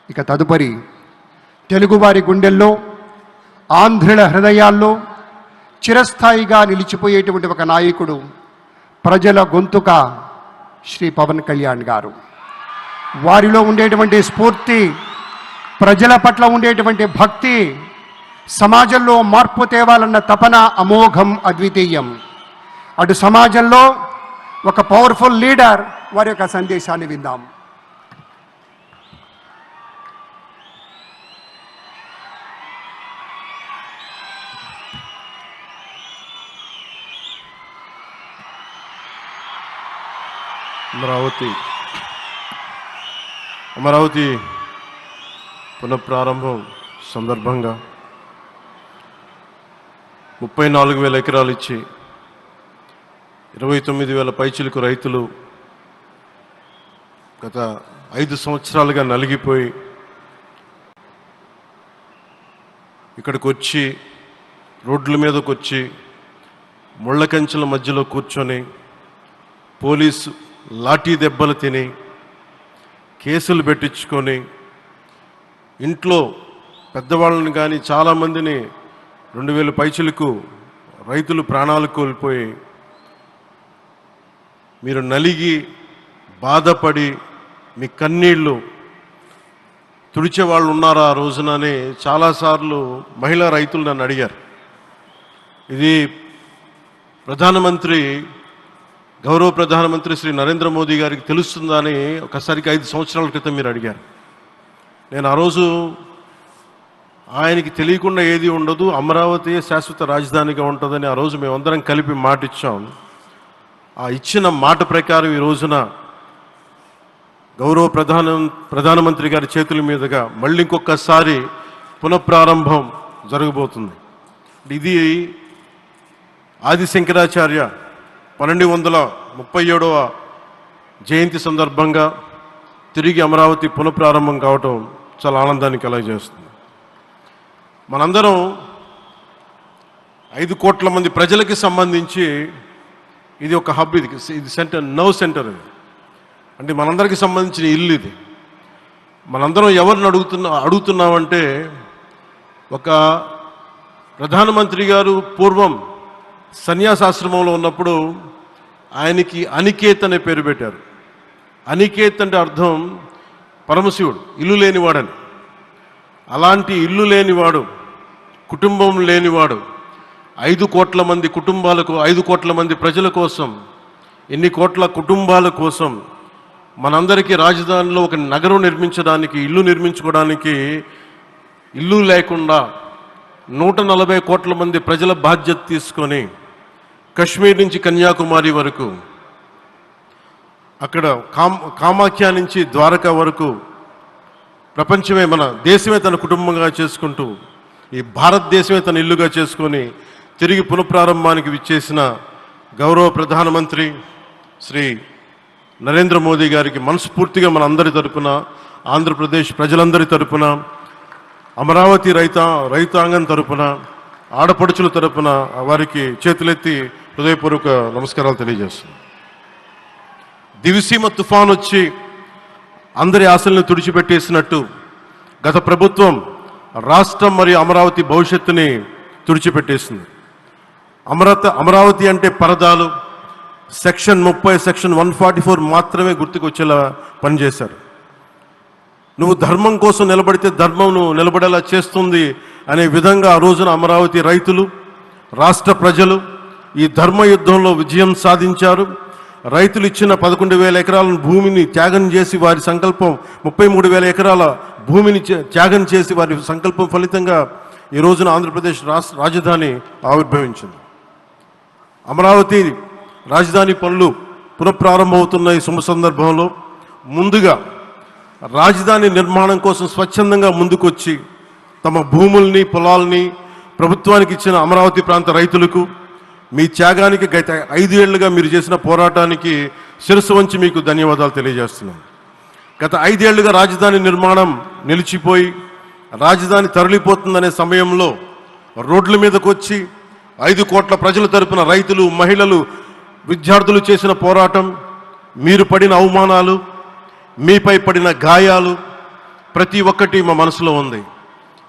ఇక తదుపరి తెలుగువారి గుండెల్లో, ఆంధ్రుల హృదయాల్లో చిరస్థాయిగా నిలిచిపోయేటువంటి ఒక నాయకుడు, ప్రజల గొంతుక శ్రీ పవన్ కళ్యాణ్ గారు. వారిలో ఉండేటువంటి స్ఫూర్తి, ప్రజల పట్ల ఉండేటువంటి భక్తి, సమాజంలో మార్పు తేవాలన్న తపన అమోఘం, అద్వితీయం. అటు సమాజంలో ఒక పవర్ఫుల్ లీడర్, వారి యొక్క సందేశాన్ని విందాం. అమరావతి పునఃప్రారంభం సందర్భంగా 34,000 ఎకరాలు ఇచ్చి 29,000 పైచిలకు రైతులు గత 5 సంవత్సరాలుగా నలిగిపోయి ఇక్కడికి వచ్చి, రోడ్ల మీదకి వచ్చి, ముళ్ళ కంచెల మధ్యలో కూర్చొని పోలీసు లాఠీ దెబ్బలు తిని, కేసులు పెట్టించుకొని, ఇంట్లో పెద్దవాళ్ళని కానీ చాలామందిని 2,000 పైచిలకు రైతులు ప్రాణాలు కోల్పోయి, మీరు నలిగి బాధపడి మీ కన్నీళ్ళు తుడిచే వాళ్ళు ఉన్నారా ఆ రోజునని చాలాసార్లు మహిళా రైతులు నన్ను అడిగారు. ఇది గౌరవ ప్రధానమంత్రి శ్రీ నరేంద్ర మోదీ గారికి తెలుస్తుందా అని ఒకసారికి 5 సంవత్సరాల క్రితం మీరు అడిగారు. నేను ఆ రోజు ఆయనకి తెలియకుండా ఏది ఉండదు, అమరావతి శాశ్వత రాజధానిగా ఉంటుందని ఆ రోజు మేమందరం కలిపి మాట ఇచ్చాం. ఆ ఇచ్చిన మాట ప్రకారం ఈ రోజున గౌరవ ప్రధానమంత్రి గారి చేతుల మీదుగా మళ్ళీ ఇంకొకసారి పునఃప్రారంభం జరగబోతుంది. ఇది ఆది శంకరాచార్య 1237వ జయంతి సందర్భంగా తిరిగి అమరావతి పునఃప్రారంభం కావటం చాలా ఆనందాన్ని కలగజేస్తుంది. మనందరం 5 కోట్ల మంది ప్రజలకి సంబంధించి ఇది ఒక హబ్, ఇది సెంటర్, నర్వ్ సెంటర్. ఇది అంటే మనందరికీ సంబంధించిన ఇల్లు. ఇది మనందరం ఎవరిని అడుగుతున్నామంటే, ఒక ప్రధానమంత్రి గారు పూర్వం సన్యాసాశ్రమంలో ఉన్నప్పుడు ఆయనకి అనికేత్ అనే పేరు పెట్టారు. అనికేత్ అంటే అర్థం పరమశివుడు, ఇల్లు లేనివాడని. అలాంటి ఇల్లు లేనివాడు, కుటుంబం లేనివాడు 5 కోట్ల మంది కుటుంబాలకు, 5 కోట్ల మంది ప్రజల కోసం, ఎన్ని కోట్ల కుటుంబాల కోసం మనందరికీ రాజధానిలో ఒక నగరం నిర్మించడానికి, ఇల్లు నిర్మించుకోవడానికి ఇల్లు లేకుండా 140 కోట్ల మంది ప్రజల బాధ్యత తీసుకొని కశ్మీర్ నుంచి కన్యాకుమారి వరకు, అక్కడ కామాఖ్య నుంచి ద్వారకా వరకు ప్రపంచమే, మన దేశమే తన కుటుంబంగా చేసుకుంటూ, ఈ భారతదేశమే తన ఇల్లుగా చేసుకొని తిరిగి పునఃప్రారంభానికి విచ్చేసిన గౌరవ ప్రధానమంత్రి శ్రీ నరేంద్ర మోదీ గారికి మనస్ఫూర్తిగా మన అందరి తరపున, ఆంధ్రప్రదేశ్ ప్రజలందరి తరపున, అమరావతి రైతాంగం తరపున, ఆడపడుచుల తరపున వారికి చేతులెత్తి హృదయపూర్వక నమస్కారాలు తెలియజేస్తున్నాను. దివిసీమ తుఫాన్ వచ్చి అందరి ఆశలను తుడిచిపెట్టేసినట్టు గత ప్రభుత్వం రాష్ట్రం మరియు అమరావతి భవిష్యత్తుని తుడిచిపెట్టేసింది. అమరావతి అంటే పరదాలు, సెక్షన్ 30, సెక్షన్ 144 మాత్రమే గుర్తుకొచ్చేలా పనిచేశారు. నువ్వు ధర్మం కోసం నిలబడితే ధర్మం నువ్వు నిలబడేలా చేస్తుంది అనే విధంగా ఆ రోజున అమరావతి రైతులు, రాష్ట్ర ప్రజలు ఈ ధర్మ యుద్ధంలో విజయం సాధించారు. రైతులు ఇచ్చిన 11,000 ఎకరాల భూమిని త్యాగం చేసి, వారి సంకల్పం 33,000 ఎకరాల భూమిని త్యాగం చేసి, వారి సంకల్పం ఫలితంగా ఈ రోజున ఆంధ్రప్రదేశ్ రాజధాని ఆవిర్భవించింది. అమరావతి రాజధాని పనులు పునఃప్రారంభమవుతున్న ఈ శుభ సందర్భంలో ముందుగా రాజధాని నిర్మాణం కోసం స్వచ్ఛందంగా ముందుకొచ్చి తమ భూముల్ని, పొలాల్ని ప్రభుత్వానికి ఇచ్చిన అమరావతి ప్రాంత రైతులకు, మీ త్యాగానికి గత 5 ఏళ్లుగా మీరు చేసిన పోరాటానికి శిరస్సు వంచి మీకు ధన్యవాదాలు తెలియజేస్తున్నాను. గత 5 ఏళ్లుగా రాజధాని నిర్మాణం నిలిచిపోయి రాజధాని తరలిపోతుందనే సమయంలో రోడ్ల మీదకు వచ్చి 5 కోట్ల ప్రజల తరపున రైతులు, మహిళలు, విద్యార్థులు చేసిన పోరాటం, మీరు పడిన అవమానాలు, మీపై పడిన గాయాలు, ప్రతి ఒక్కటి మా మనసులో ఉంది.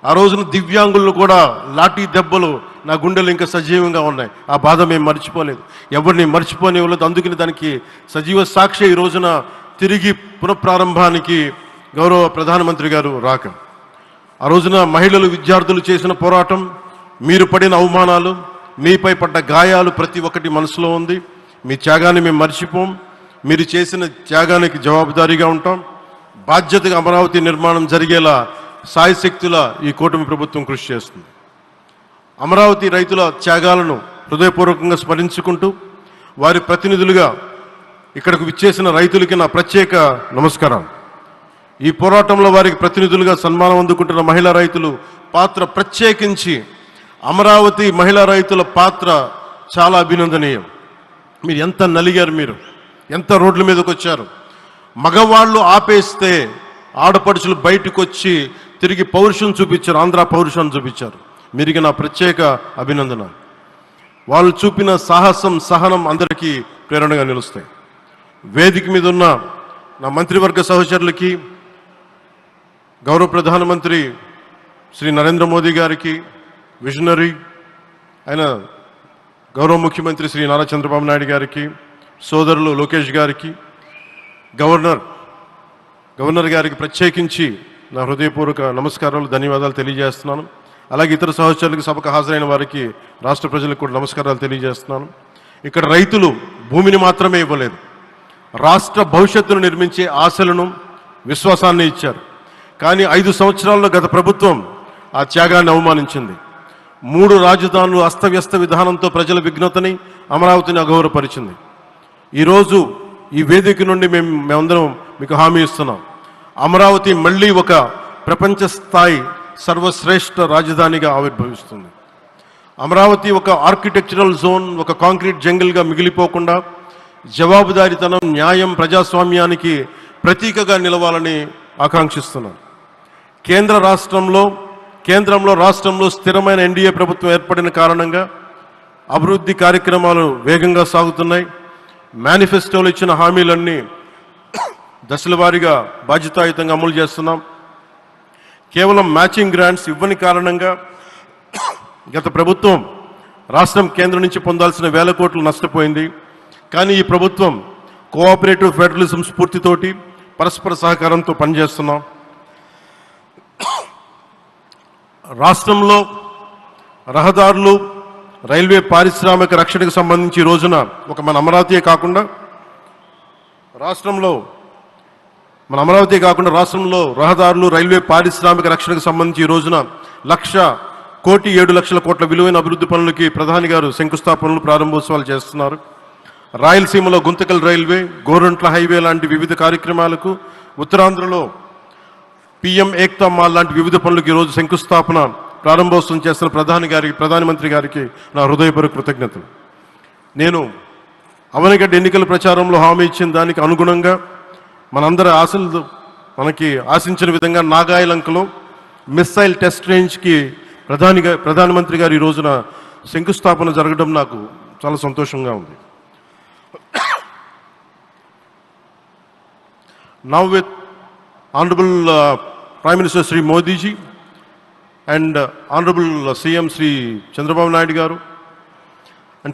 ఆ రోజున దివ్యాంగులను కూడా లాఠీ దెబ్బలు నా గుండెలు ఇంకా సజీవంగా ఉన్నాయి. ఆ బాధ మేము మర్చిపోలేదు, ఎవరిని మర్చిపోనివ్వలేదు. అందుకని దానికి సజీవ సాక్షి ఈ రోజున తిరిగి పునఃప్రారంభానికి గౌరవ ప్రధానమంత్రి గారు రాక, ఆ రోజున మహిళలు విద్యార్థులు చేసిన పోరాటం, మీరు పడిన అవమానాలు, మీపై పడ్డ గాయాలు ప్రతి ఒక్కటి మనసులో ఉంది. మీ త్యాగాన్ని మేము మర్చిపోం. మీరు చేసిన త్యాగానికి జవాబుదారీగా ఉంటాం. బాధ్యతగా అమరావతి నిర్మాణం జరిగేలా సాయశక్తుల ఈ కూటమి ప్రభుత్వం కృషి చేస్తుంది. అమరావతి రైతుల త్యాగాలను హృదయపూర్వకంగా స్మరించుకుంటూ వారి ప్రతినిధులుగా ఇక్కడకు విచ్చేసిన రైతులకి నా ప్రత్యేక నమస్కారం. ఈ పోరాటంలో వారికి ప్రతినిధులుగా సన్మానం అందుకుంటున్న మహిళా రైతులు పాత్ర, ప్రత్యేకించి అమరావతి మహిళా రైతుల పాత్ర చాలా అభినందనీయం. మీరు ఎంత నలిగారు, మీరు ఎంత రోడ్ల మీదకి వచ్చారు. మగవాళ్ళు ఆపేస్తే ఆడపడుచులు బయటకు వచ్చి తిరిగి పౌరుషం చూపించారు, ఆంధ్ర పౌరుషాన్ని చూపించారు. మీరికి నా ప్రత్యేక అభినందన. వాళ్ళు చూపిన సాహసం, సహనం అందరికీ ప్రేరణగా నిలుస్తాయి. వేదిక మీద ఉన్న నా మంత్రివర్గ సహచరులకి, గౌరవ ప్రధానమంత్రి శ్రీ నరేంద్ర మోదీ గారికి, విజనరీ అయిన గౌరవ ముఖ్యమంత్రి శ్రీ నారా చంద్రబాబు నాయుడు గారికి, సోదరులు లోకేష్ గారికి, గవర్నర్ గారికి ప్రత్యేకించి నా హృదయపూర్వక నమస్కారాలు, ధన్యవాదాలు తెలియజేస్తున్నాను. అలాగే ఇతర సహచరులకు, సభకు హాజరైన వారికి, రాష్ట్ర ప్రజలకు కూడా నమస్కారాలు తెలియజేస్తున్నాను. ఇక్కడ రైతులు భూమిని మాత్రమే ఇవ్వలేదు, రాష్ట్ర భవిష్యత్తును నిర్మించే ఆశలను, విశ్వాసాన్ని ఇచ్చారు. కానీ 5 సంవత్సరాల్లో గత ప్రభుత్వం ఆ త్యాగాన్ని అవమానించింది. 3 రాజధానులు అస్తవ్యస్త విధానంతో ప్రజల విఘ్నతని, అమరావతిని అగౌరవపరిచింది. ఈరోజు ఈ వేదిక నుండి మేమందరం మీకు హామీ ఇస్తున్నాం, అమరావతి మళ్ళీ ఒక ప్రపంచ స్థాయి సర్వశ్రేష్ఠ రాజధానిగా ఆవిర్భవిస్తుంది. అమరావతి ఒక ఆర్కిటెక్చరల్ జోన్, ఒక కాంక్రీట్ జంగిల్గా మిగిలిపోకుండా జవాబుదారీతనం, న్యాయం, ప్రజాస్వామ్యానికి ప్రతీకగా నిలవాలని ఆకాంక్షిస్తున్నాం. కేంద్రంలో రాష్ట్రంలో స్థిరమైన ఎన్డీఏ ప్రభుత్వం ఏర్పడిన కారణంగా అభివృద్ధి కార్యక్రమాలు వేగంగా సాగుతున్నాయి. మేనిఫెస్టోలో ఇచ్చిన హామీలన్నీ దశల వారీగా బాధ్యతాయుతంగా అమలు చేస్తున్నాం. కేవలం మ్యాచింగ్ గ్రాంట్స్ ఇవ్వని కారణంగా గత ప్రభుత్వం రాష్ట్రం కేంద్రం నుంచి పొందాల్సిన 1000 కోట్లు నష్టపోయింది. కానీ ఈ ప్రభుత్వం కోఆపరేటివ్ ఫెడరలిజం స్ఫూర్తితోటి, పరస్పర సహకారంతో పనిచేస్తున్నాం. రాష్ట్రంలో రహదారులు, రైల్వే, పారిశ్రామిక రక్షణకు సంబంధించి ఈ రోజున మన అమరావతి కాకుండా రాష్ట్రంలో రహదారులు, రైల్వే, పారిశ్రామిక రక్షణకు సంబంధించి ఈ రోజున 1,07,00,000 కోట్ల విలువైన అభివృద్ధి పనులకి ప్రధాని గారు శంకుస్థాపనలు, ప్రారంభోత్సవాలు చేస్తున్నారు. రాయలసీమలో గుంతకల్ రైల్వే, గోరంట్ల హైవే లాంటి వివిధ కార్యక్రమాలకు, ఉత్తరాంధ్రలో పిఎం ఏక్తా మాల్ లాంటి వివిధ పనులకు ఈరోజు శంకుస్థాపన, ప్రారంభోత్సవం చేస్తున్న ప్రధానమంత్రి గారికి నా హృదయపూర్వక కృతజ్ఞతలు. నేను అవనిగడ్డ ఎన్నికల ప్రచారంలో హామీ ఇచ్చిన దానికి అనుగుణంగా మనందరి ఆశలు మనకి ఆశించిన విధంగా నాగాయలంకలో మిస్సైల్ టెస్ట్ రేంజ్కి ప్రధానమంత్రి గారు ఈ రోజున శంకుస్థాపన జరగడం నాకు చాలా సంతోషంగా ఉంది. Now with Honorable Prime Minister Sri Modi ji and Honorable CM Sri Chandrababu Naidu garu, and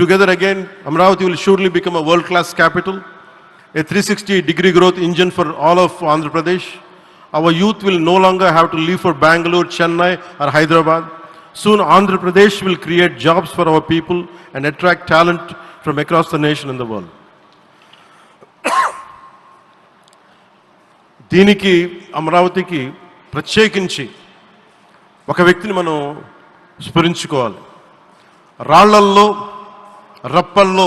together again Amravati will surely become a world-class capital, a 360-degree growth engine for all of Andhra Pradesh. Our youth will no longer have to leave for Bangalore, Chennai or Hyderabad. Soon Andhra Pradesh will create jobs for our people and attract talent from across the nation and the world. దీనికి అమరావతికి ప్రత్యేకించి ఒక వ్యక్తిని మనం స్మరించుకోవాలి. రాళ్లల్లో, రప్పల్లో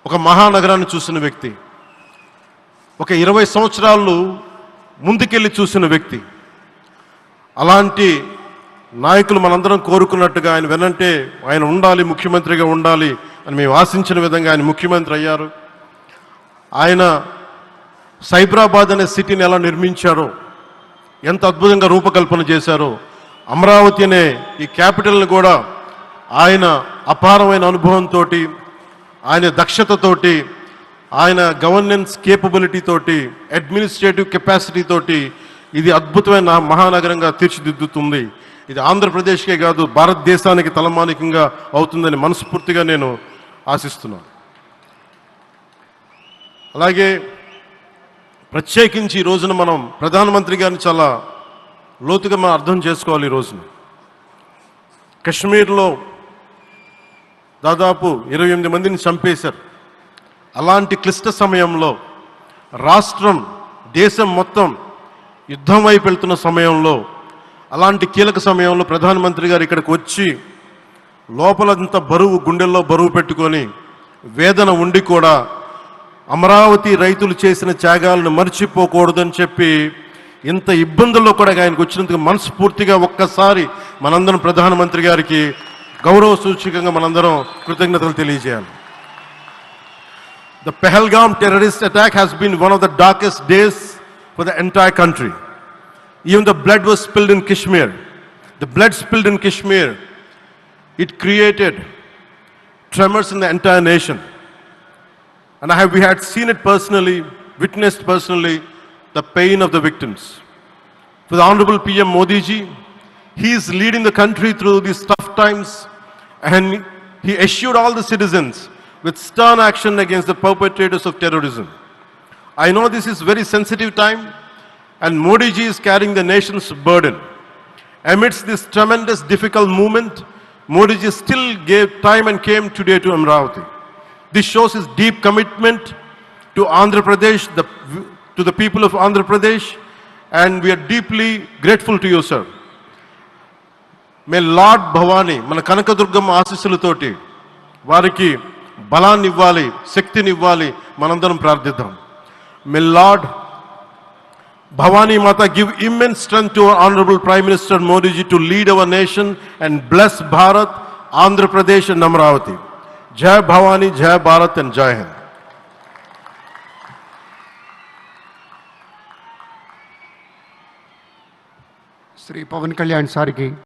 ఒక మహానగరాన్ని చూసిన వ్యక్తి, ఒక 20 సంవత్సరాలు ముందుకెళ్ళి చూసిన వ్యక్తి. అలాంటి నాయకులు మనందరం కోరుకున్నట్టుగా ఆయన వెనంటే ఆయన ఉండాలి, ముఖ్యమంత్రిగా ఉండాలి అని మేము ఆశించిన విధంగా ఆయన ముఖ్యమంత్రి అయ్యారు. ఆయన సైబరాబాద్ అనే సిటీని ఎలా నిర్మించారో, ఎంత అద్భుతంగా రూపకల్పన చేశారో, అమరావతి అనే ఈ క్యాపిటల్ని కూడా ఆయన అపారమైన అనుభవంతో, ఆయన దక్షతతోటి ఆయన గవర్నెన్స్ కేపబిలిటీ తోటి, అడ్మినిస్ట్రేటివ్ కెపాసిటీ తోటి ఇది అద్భుతమైన మహానగరంగా తీర్చిదిద్దుతుంది. ఇది ఆంధ్రప్రదేశ్కే కాదు, భారతదేశానికి తలమానికంగా అవుతుందని మనస్ఫూర్తిగా నేను ఆశిస్తున్నాను. అలాగే ప్రత్యేకించి ఈ రోజున మనం ప్రధానమంత్రి గారిని చాలా లోతుగా మనం అర్థం చేసుకోవాలి. ఈ రోజున కశ్మీర్లో దాదాపు 28 మందిని చంపేశారు. అలాంటి క్లిష్ట సమయంలో రాష్ట్రం, దేశం మొత్తం యుద్ధం వైపు వెళ్తున్న సమయంలో, అలాంటి కీలక సమయంలో ప్రధానమంత్రి గారు ఇక్కడికి వచ్చి లోపలంతా బరువు, గుండెల్లో బరువు పెట్టుకొని వేదన ఉండి కూడా అమరావతి రైతులు చేసిన త్యాగాలను మర్చిపోకూడదని చెప్పి ఇంత ఇబ్బందుల్లో కూడా ఆయనకు వచ్చినందుకు మనస్ఫూర్తిగా ఒక్కసారి మనందరం ప్రధానమంత్రి గారికి గౌరవ సూచకంగా మనందరం కృతజ్ఞతలు తెలియజేయాలి. The Pahalgam terrorist attack has been one of the darkest days for the entire country. Even the blood was spilled in Kashmir. The blood spilled in Kashmir, it created tremors in the entire nation. And we had seen it personally, witnessed personally, the pain of the victims. For the Honorable PM Modi ji, he is leading the country through these tough times, and he assured all the citizens with stern action against the perpetrators of terrorism. I know this is very sensitive time, and Modi ji is carrying the nation's burden. Amidst this tremendous difficult moment, Modi ji still gave time and came today to Amravati. This shows his deep commitment to Andhra Pradesh, to the people of Andhra Pradesh, and we are deeply grateful to you, sir. May Lord Bhavani, మన కనకదుర్గమ్మ ఆశీస్సులతోటి వారికి బలాన్ని ఇవ్వాలి, శక్తిని ఇవ్వాలి, మనందరం ప్రార్థిద్దాం. May Lord Bhavani Mata give immense strength to our Honorable Prime Minister Modi ji to lead our nation and bless Bharat, Andhra Pradesh and Amravati. Jai Bhavani, Jai Bharat and Jai Hind. Shri Pawan Kalyan సార్కి